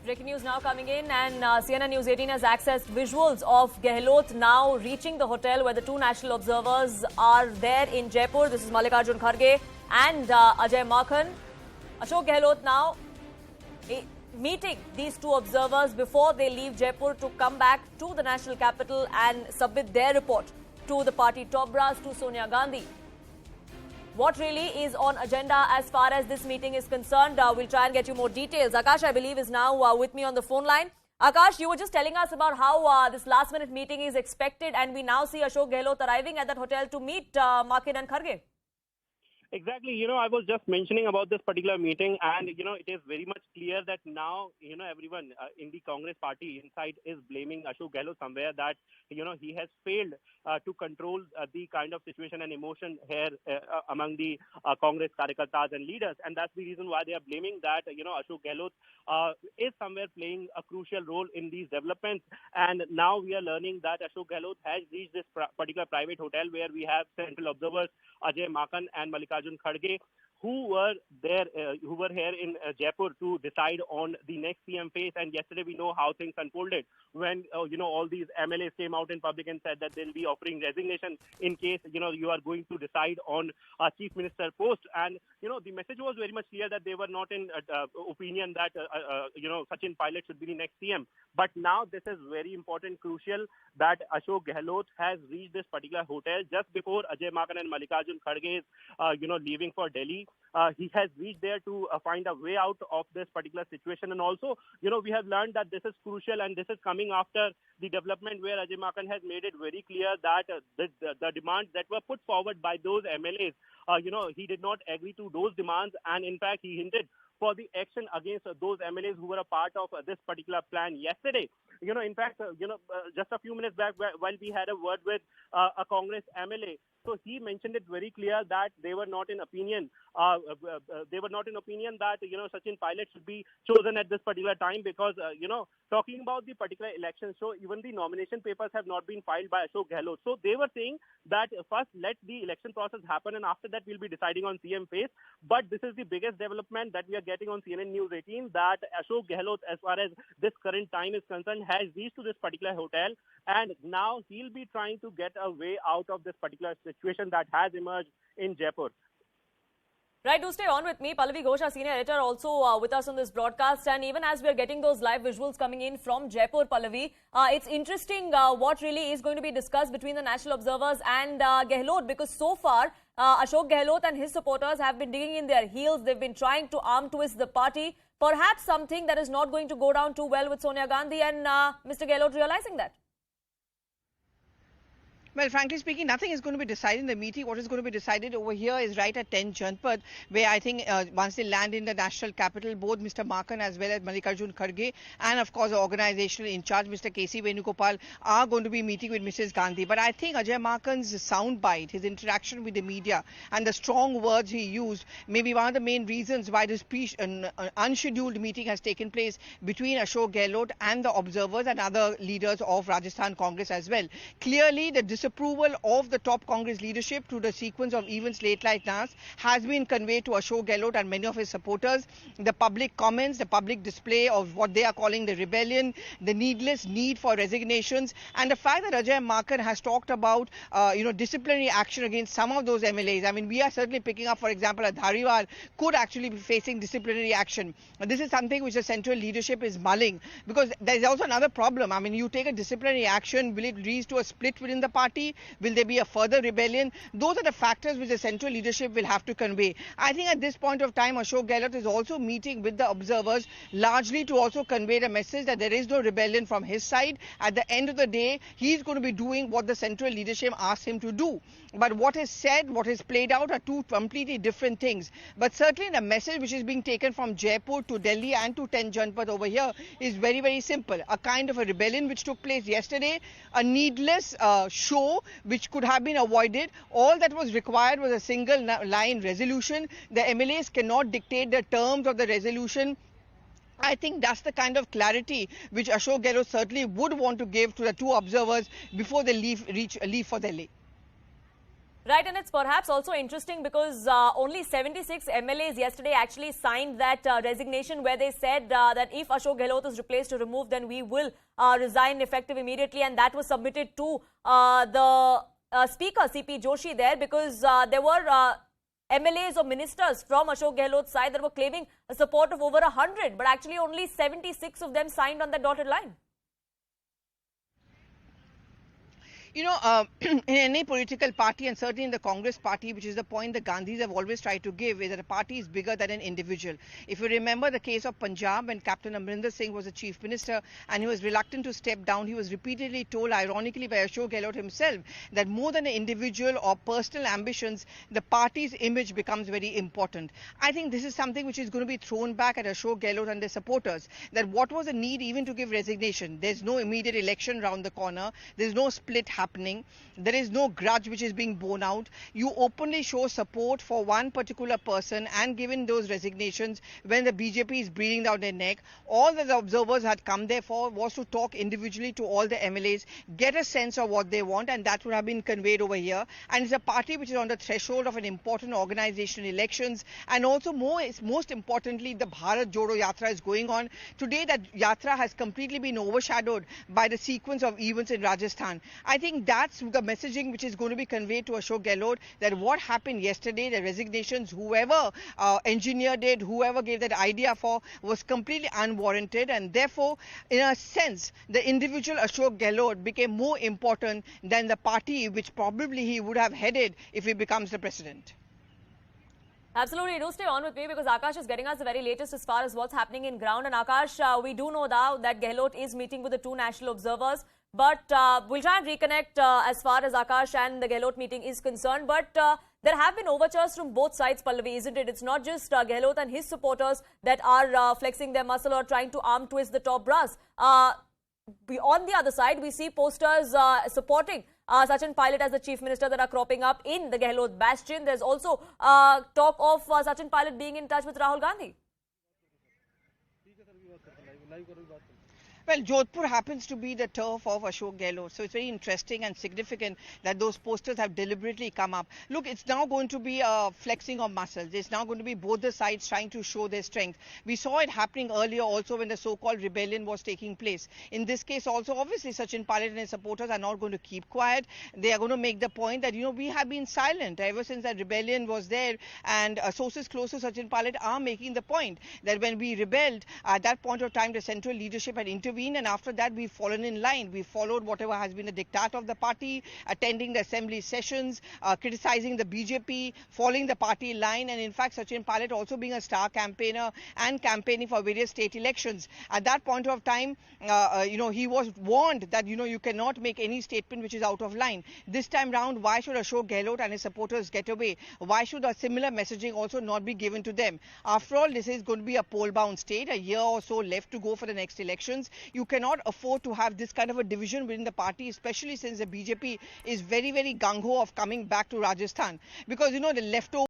Breaking news now coming in, and CNN News 18 has accessed visuals of Gehlot now reaching the hotel where the two national observers are there in Jaipur. This is Mallikarjun Kharge and Ajay Makhan. Ashok Gehlot now meeting these two observers before they leave Jaipur to come back to the national capital and submit their report to the party top brass, to Sonia Gandhi. What really is on agenda as far as this meeting is concerned? We'll try and get you more details. Akash, I believe, is now with me on the phone line. Akash, you were just telling us about how this last-minute meeting is expected, and we now see Ashok Gehlot arriving at that hotel to meet Makhan and Kharge. Exactly. I was just mentioning about this particular meeting, and, it is very much clear that now, everyone in the Congress party inside is blaming Ashok Gehlot somewhere that, he has failed to control the kind of situation and emotion here among the Congress Karyakartas and leaders. And that's the reason why they are blaming that, Ashok Gehlot is somewhere playing a crucial role in these developments. And now we are learning that Ashok Gehlot has reached this particular private hotel where we have central observers Ajay Makhan and Mallikarjun Kharge, who were here in Jaipur to decide on the next CM phase. And yesterday we know how things unfolded when, all these MLAs came out in public and said that they'll be offering resignation in case, you are going to decide on a chief minister post. And, the message was very much clear that they were not in opinion that, Sachin Pilot should be the next CM. But now this is very important, crucial, that Ashok Gehlot has reached this particular hotel just before Ajay Makhan and Mallikarjun Kharge is, leaving for Delhi. He has reached there to find a way out of this particular situation. And also, we have learned that this is crucial, and this is coming after the development where Ajay Makhan has made it very clear that the demands that were put forward by those MLAs, he did not agree to those demands. And in fact, he hinted for the action against those MLAs who were a part of this particular plan yesterday. In fact, just a few minutes back, while we had a word with a Congress MLA, so he mentioned it very clear that they were not in opinion. They were not in opinion that Sachin Pilot should be chosen at this particular time because talking about the particular election, so even the nomination papers have not been filed by Ashok Gehlot. So they were saying that first let the election process happen, and after that we'll be deciding on CM phase. But this is the biggest development that we are getting on CNN News 18, that Ashok Gehlot, as far as this current time is concerned, has reached to this particular hotel, and now he'll be trying to get a way out of this particular situation that has emerged in Jaipur. Right, do stay on with me. Pallavi Ghosh, our senior editor, also with us on this broadcast. And even as we are getting those live visuals coming in from Jaipur, Pallavi, it's interesting what really is going to be discussed between the national observers and Gehlot, because so far, Ashok Gehlot and his supporters have been digging in their heels. They've been trying to arm twist the party. Perhaps something that is not going to go down too well with Sonia Gandhi, and Mr. Gehlot realizing that. Well, frankly speaking, nothing is going to be decided in the meeting. What is going to be decided over here is right at 10 Janpath, where I think once they land in the national capital, both Mr. Makhan as well as Mallikarjun Kharge and, of course, the organizational in charge, Mr. K.C. Venugopal, are going to be meeting with Mrs. Gandhi. But I think Ajay Makhan's soundbite, his interaction with the media and the strong words he used may be one of the main reasons why this unscheduled meeting has taken place between Ashok Gehlot and the observers and other leaders of Rajasthan Congress as well. Clearly, the disapproval of the top Congress leadership to the sequence of events late like last has been conveyed to Ashok Gehlot and many of his supporters. The public comments, the public display of what they are calling the rebellion, the needless need for resignations, and the fact that Ajay Makhan has talked about disciplinary action against some of those MLAs. I mean, we are certainly picking up, for example, a Dhariwal could actually be facing disciplinary action. This is something which the central leadership is mulling, because there is also another problem. I mean, you take a disciplinary action, will it lead to a split within the party? Will there be a further rebellion? Those are the factors which the central leadership will have to convey. I think at this point of time, Ashok Gehlot is also meeting with the observers largely to also convey the message that there is no rebellion from his side. At the end of the day, he's going to be doing what the central leadership asked him to do. But what is said, what is played out are two completely different things. But certainly the message which is being taken from Jaipur to Delhi and to 10 Janpath over here is very, very simple. A kind of a rebellion which took place yesterday, a needless show which could have been avoided. All that was required was a single line resolution. The MLAs cannot dictate the terms of the resolution. I think that's the kind of clarity which Ashok Gehlot certainly would want to give to the two observers before they leave for Delhi. Right, and it's perhaps also interesting because only 76 MLAs yesterday actually signed that resignation where they said that if Ashok Gehlot is replaced or removed, then we will resign effective immediately. And that was submitted to the Speaker, CP Joshi, there because there were MLAs or ministers from Ashok Gehlot's side that were claiming a support of over 100, but actually only 76 of them signed on the dotted line. You know, in any political party, and certainly in the Congress party, which is the point the Gandhis have always tried to give, is that a party is bigger than an individual. If you remember the case of Punjab, when Captain Amrinder Singh was the chief minister and he was reluctant to step down, he was repeatedly told, ironically, by Ashok Gehlot himself, that more than an individual or personal ambitions, the party's image becomes very important. I think this is something which is going to be thrown back at Ashok Gehlot and their supporters, that what was the need even to give resignation? There's no immediate election round the corner. There's no split happening. There is no grudge which is being borne out. You openly show support for one particular person and given those resignations when the BJP is breathing down their neck. All that the observers had come there for was to talk individually to all the MLAs, get a sense of what they want, and that would have been conveyed over here. And it's a party which is on the threshold of an important organizational elections, and also most importantly, the Bharat Jodo Yatra is going on. Today that Yatra has completely been overshadowed by the sequence of events in Rajasthan. I think that's the messaging which is going to be conveyed to Ashok Gehlot, that what happened yesterday, the resignations, whoever engineered it, whoever gave that idea for, was completely unwarranted, and therefore, in a sense, the individual Ashok Gehlot became more important than the party which probably he would have headed if he becomes the president. Absolutely. Do stay on with me because Akash is getting us the very latest as far as what's happening in ground. And Akash, we do know now that Gehlot is meeting with the two national observers. But we'll try and reconnect as far as Akash and the Gehlot meeting is concerned. But there have been overtures from both sides, Pallavi, isn't it? It's not just Gehlot and his supporters that are flexing their muscle or trying to arm twist the top brass. On the other side, we see posters supporting Sachin Pilot as the chief minister that are cropping up in the Gehlot bastion. There's also talk of Sachin Pilot being in touch with Rahul Gandhi. Well, Jodhpur happens to be the turf of Ashok Gehlot, so it's very interesting and significant that those posters have deliberately come up. Look, it's now going to be a flexing of muscles. It's now going to be both the sides trying to show their strength. We saw it happening earlier also when the so-called rebellion was taking place. In this case also, obviously, Sachin Pilot and his supporters are not going to keep quiet. They are going to make the point that, you know, we have been silent ever since that rebellion was there, and sources close to Sachin Pilot are making the point that when we rebelled, at that point of time, the central leadership had intervened, and after that we've fallen in line. We followed whatever has been the diktat of the party, attending the assembly sessions, criticizing the BJP, following the party line, and in fact Sachin Pilot also being a star campaigner and campaigning for various state elections. At that point of time, he was warned that, you cannot make any statement which is out of line. This time round, why should Ashok Gehlot and his supporters get away? Why should a similar messaging also not be given to them? After all, this is going to be a poll-bound state, a year or so left to go for the next elections. You cannot afford to have this kind of a division within the party, especially since the BJP is very, very gung-ho of coming back to Rajasthan. Because, the leftover